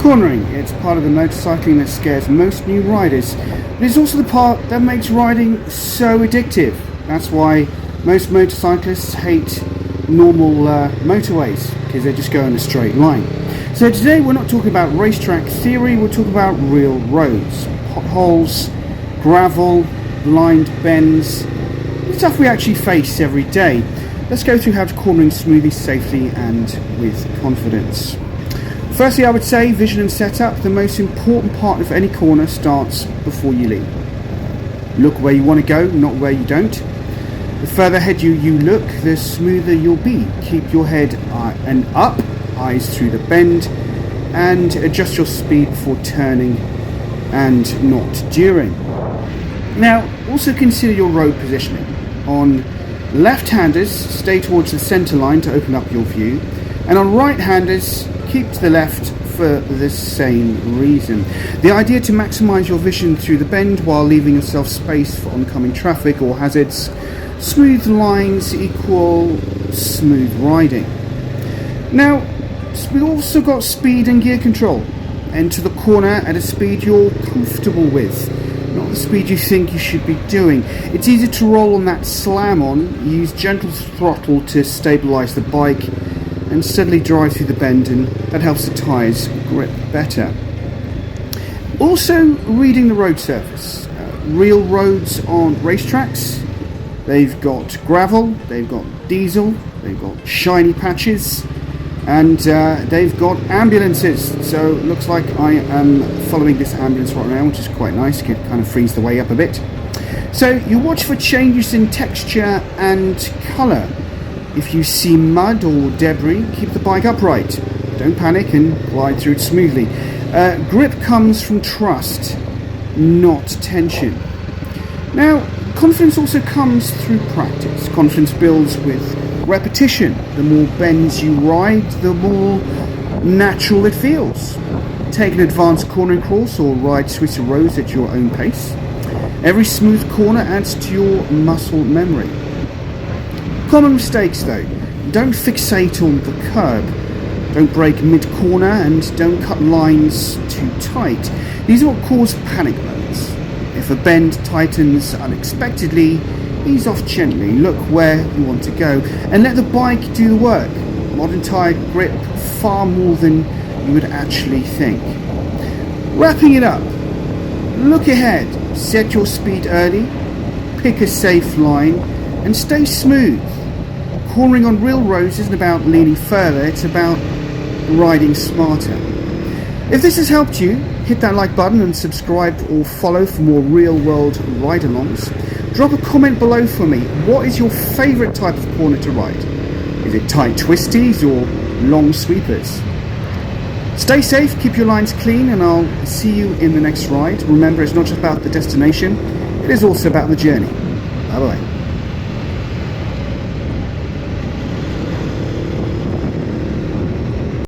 Cornering, it's part of the motorcycling that scares most new riders, but it's also the part that makes riding so addictive. That's why most motorcyclists hate normal motorways, because they just go in a straight line. So today we're not talking about racetrack theory, we're talking about real roads, potholes, gravel, blind bends, stuff we actually face every day. Let's go through how to cornering smoothly, safely and with confidence. Firstly, I would say vision and setup. The most important part of any corner starts before you leave. Look where you want to go, not where you don't. The further ahead you look, the smoother you'll be. Keep your head and up, eyes through the bend, and adjust your speed before turning and not during. Now, also consider your road positioning. On left-handers, stay towards the centre line to open up your view, and on right-handers, keep to the left for the same reason. The idea to maximise your vision through the bend while leaving yourself space for oncoming traffic or hazards. Smooth lines equal smooth riding. Now, we've also got speed and gear control. Enter the corner at a speed you're comfortable with, not the speed you think you should be doing. It's easy to roll on that slam on. Use gentle throttle to stabilise the bike and steadily drive through the bend, and that helps the tyres grip better. Also, reading the road surface. Real roads on racetracks, they've got gravel, they've got diesel, they've got shiny patches, and they've got ambulances. So it looks like I am following this ambulance right now, which is quite nice. It kind of frees the way up a bit. So you watch for changes in texture and colour. If you see mud or debris, keep the bike upright. Don't panic and glide through it smoothly. Grip comes from trust, not tension. Now, confidence also comes through practice. Confidence builds with repetition. The more bends you ride, the more natural it feels. Take an advanced cornering course or ride Swiss roads at your own pace. Every smooth corner adds to your muscle memory. Common mistakes though. Don't fixate on the curb. Don't brake mid-corner and don't cut lines too tight. These are what cause panic moments. If a bend tightens unexpectedly, ease off gently, look where you want to go, and let the bike do the work. Modern tyre grip far more than you would actually think. Wrapping it up, look ahead, set your speed early, pick a safe line, and stay smooth. Cornering on real roads isn't about leaning further, it's about riding smarter. If this has helped you, hit that like button and subscribe or follow for more real-world ride-alongs. Drop a comment below for me. What is your favourite type of corner to ride? Is it tight twisties or long sweepers? Stay safe, keep your lines clean, and I'll see you in the next ride. Remember, it's not just about the destination, it is also about the journey. Bye bye.